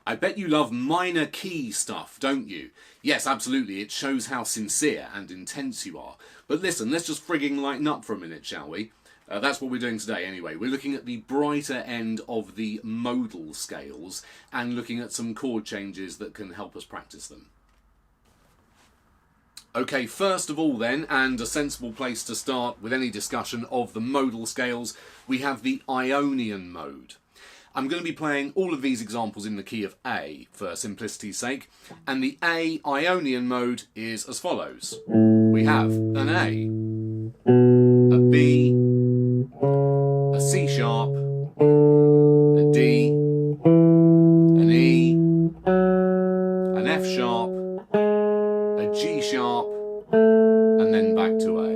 I bet you love minor key stuff, don't you? Yes, absolutely, it shows how sincere and intense you are. But listen, let's just frigging lighten up for a minute, shall we? That's what we're doing today anyway. We're looking at the brighter end of the modal scales and looking at some chord changes that can help us practice them. Okay, first of all then, and a sensible place to start with any discussion of the modal scales, we have the Ionian mode. I'm going to be playing all of these examples in the key of A for simplicity's sake, and the A Ionian mode is as follows. We have an A, a B, a C sharp, a D, an E, an F sharp, a G sharp, and then back to A.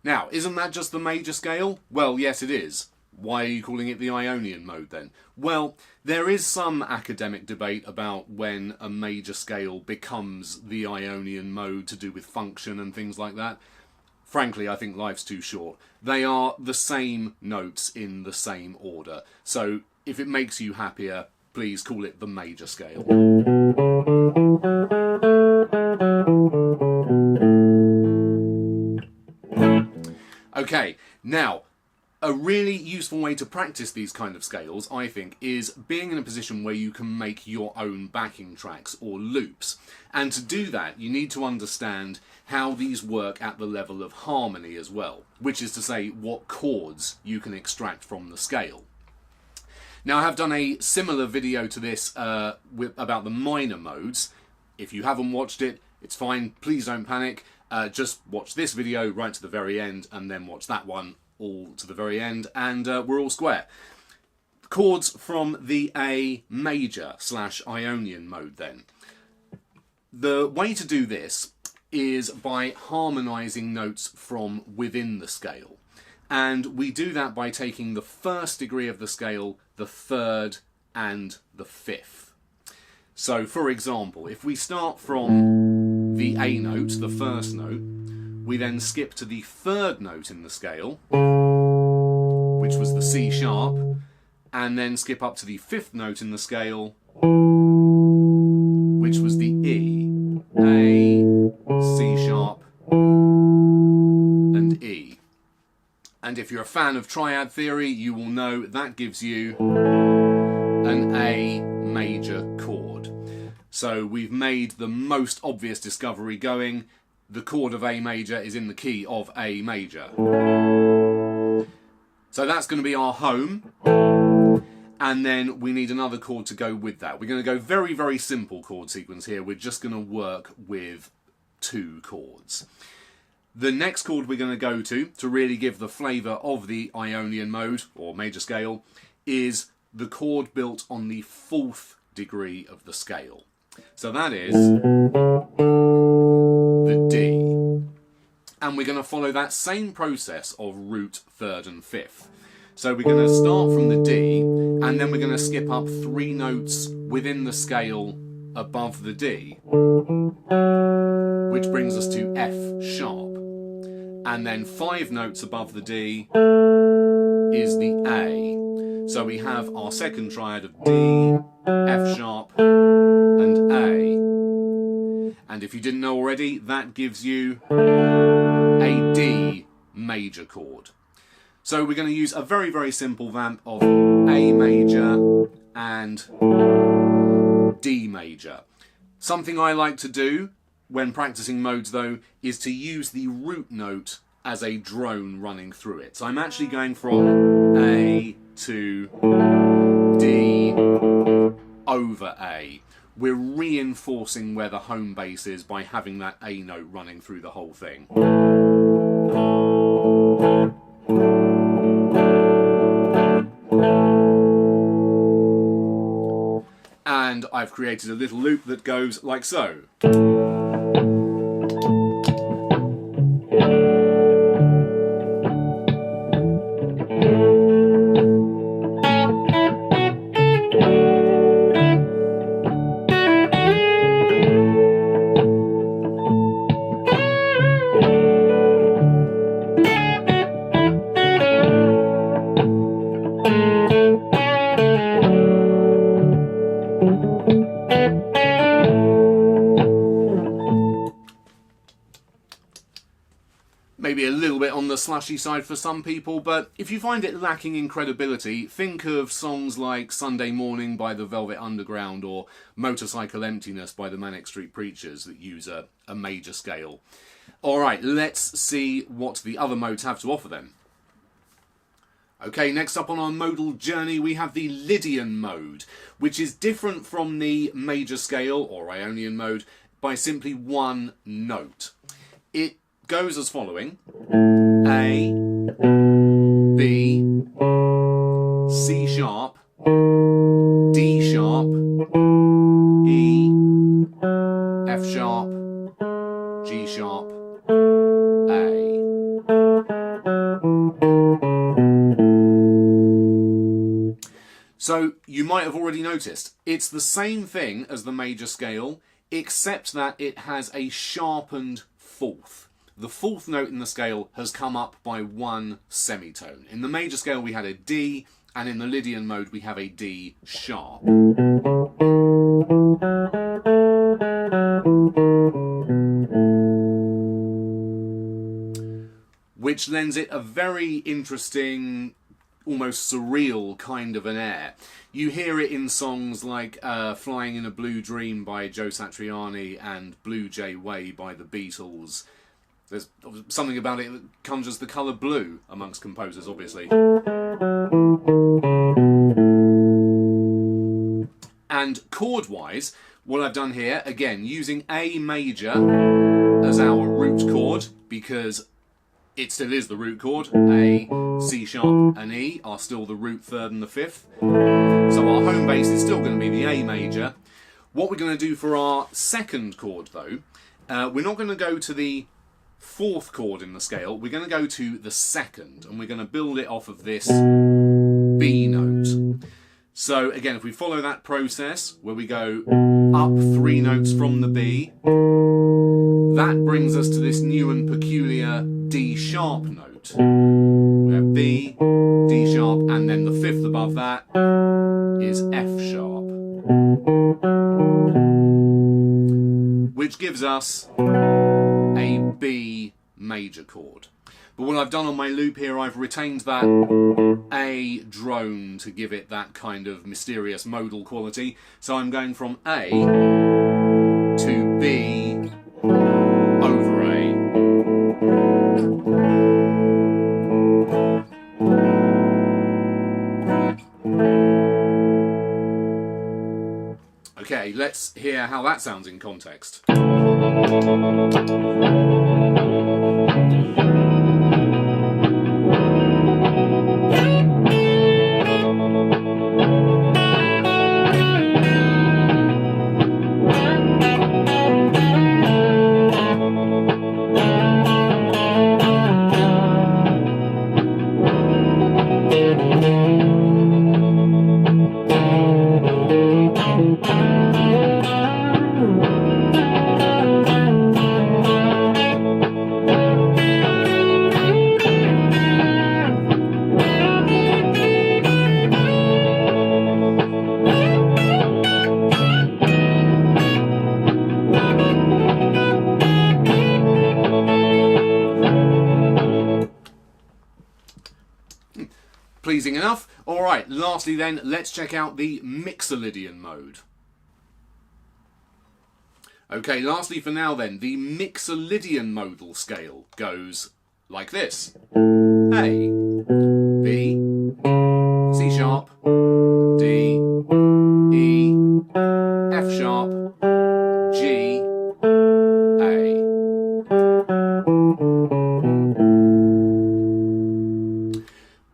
Now, isn't that just the major scale? Well, yes it is. Why are you calling it the Ionian mode then? Well, there is some academic debate about when a major scale becomes the Ionian mode to do with function and things like that. Frankly, I think life's too short. They are the same notes in the same order. So if it makes you happier, please call it the major scale. Okay, now, a really useful way to practice these kind of scales, I think, is being in a position where you can make your own backing tracks or loops. And to do that, you need to understand how these work at the level of harmony as well, which is to say what chords you can extract from the scale. Now, I have done a similar video to this about the minor modes. If you haven't watched it, it's fine, please don't panic. Just watch this video right to the very end and then watch that one all to the very end and we're all square. Chords from the A major / Ionian mode then. The way to do this is by harmonising notes from within the scale. And we do that by taking the first degree of the scale, the third and the fifth. So for example, if we start from the A note, the first note, we then skip to the third note in the scale, which was the C sharp, and then skip up to the fifth note in the scale, which was the E. A, C sharp, and E. And if you're a fan of triad theory, you will know that gives you an A major chord. So we've made the most obvious discovery going. The chord of A major is in the key of A major. So that's going to be our home. And then we need another chord to go with that. We're going to go very, very simple chord sequence here. We're just going to work with 2 chords. The next chord we're going to go to really give the flavour of the Ionian mode, or major scale, is the chord built on the 4th degree of the scale. So that is the D. And we're going to follow that same process of root, 3rd and 5th. So we're going to start from the D, and then we're going to skip up 3 notes within the scale above the D, which brings us to F sharp. And then 5 notes above the D is the A. So we have our second triad of D, F sharp, and A. And if you didn't know already, that gives you a D major chord. So we're going to use a very, very simple vamp of A major and D major. Something I like to do when practicing modes though is to use the root note as a drone running through it. So I'm actually going from A to D over A. We're reinforcing where the home base is by having that A note running through the whole thing. And I've created a little loop that goes like so. the slushy side for some people, but if you find it lacking in credibility, think of songs like Sunday Morning by the Velvet Underground or Motorcycle Emptiness by the Manic Street Preachers that use a major scale. Alright, let's see what the other modes have to offer then. Okay, next up on our modal journey we have the Lydian mode, which is different from the major scale or Ionian mode by simply one note. It goes as following: A, B, C sharp, D sharp, E, F sharp, G sharp, A. So you might have already noticed, it's the same thing as the major scale, except that it has a sharpened fourth. The fourth note in the scale has come up by one semitone. In the major scale we had a D, and in the Lydian mode we have a D sharp. Which lends it a very interesting, almost surreal kind of an air. You hear it in songs like Flying in a Blue Dream by Joe Satriani and Blue Jay Way by the Beatles. There's something about it that conjures the colour blue amongst composers, obviously. And chord-wise, what I've done here, again, using A major as our root chord, because it still is the root chord. A, C sharp and E are still the root third and the fifth. So our home base is still going to be the A major. What we're going to do for our second chord though, we're not going to go to the fourth chord in the scale, we're going to go to the second, and we're going to build it off of this B note. So again, if we follow that process where we go up 3 notes from the B, that brings us to this new and peculiar D sharp note. We have B, D sharp, and then the fifth above that is F sharp, which gives us a B major chord. But what I've done on my loop here, I've retained that A drone to give it that kind of mysterious modal quality. So I'm going from A to B over A. Okay, let's hear how that sounds in context. Pleasing enough. Alright, lastly then, let's check out the Mixolydian mode. Okay, lastly for now then, the Mixolydian modal scale goes like this. A, B, C sharp, D, E, F sharp, G, A.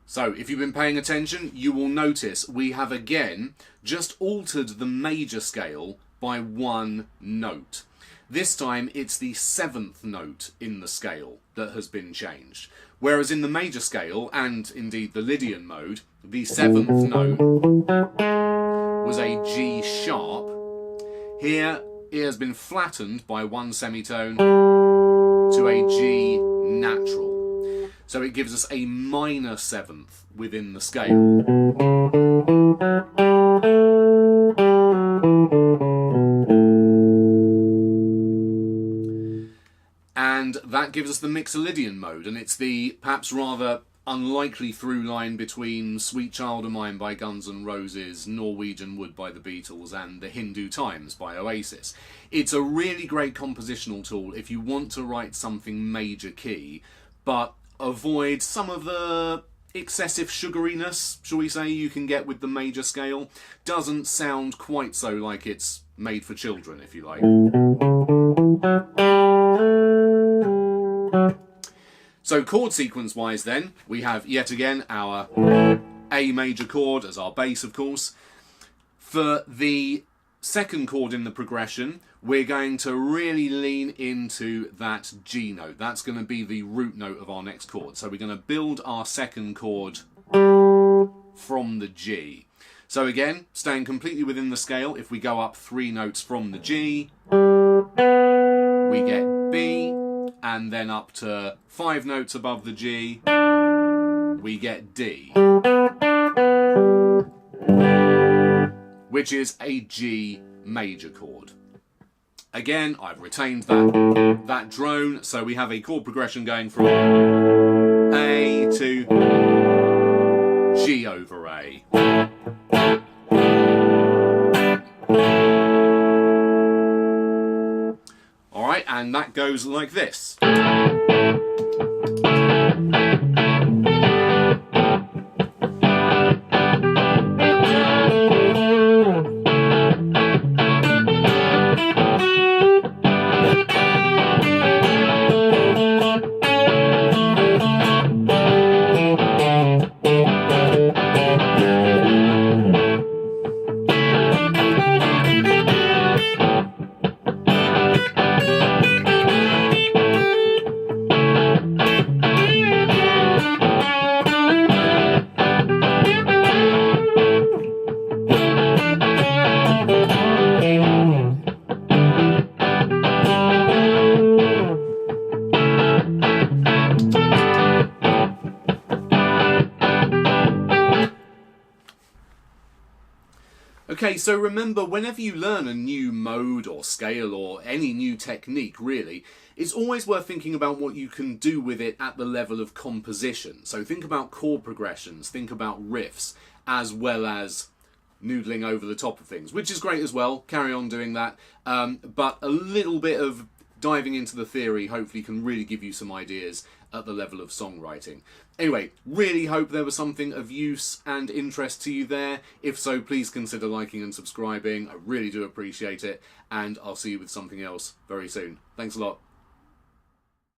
So, if you've been paying attention, you will notice we have again just altered the major scale by one note. This time it's the 7th note in the scale that has been changed. Whereas in the major scale, and indeed the Lydian mode, the 7th note was a G sharp. Here it has been flattened by one semitone to a G natural. So it gives us a minor 7th within the scale. And that that gives us the Mixolydian mode, and it's the perhaps rather unlikely through line between Sweet Child O' Mine by Guns N' Roses, Norwegian Wood by the Beatles, and The Hindu Times by Oasis. It's a really great compositional tool if you want to write something major key, but avoid some of the excessive sugariness, shall we say, you can get with the major scale. Doesn't sound quite so like it's made for children, if you like. So chord sequence wise then, we have yet again our A major chord as our bass, of course. For the second chord in the progression, we're going to really lean into that G note. That's going to be the root note of our next chord. So we're going to build our second chord from the G. So again, staying completely within the scale, if we go up 3 notes from the G, we get B, and then up to 5 notes above the G, we get D, which is a G major chord. Again, I've retained that drone, so we have a chord progression going from A to G over A. Alright, and that goes like this. Okay, so remember, whenever you learn a new mode or scale or any new technique, really, it's always worth thinking about what you can do with it at the level of composition. So think about chord progressions, think about riffs, as well as noodling over the top of things, which is great as well. Carry on doing that. But a little bit of diving into the theory hopefully can really give you some ideas at the level of songwriting. Anyway, really hope there was something of use and interest to you there. If so, please consider liking and subscribing. I really do appreciate it, and I'll see you with something else very soon. Thanks a lot.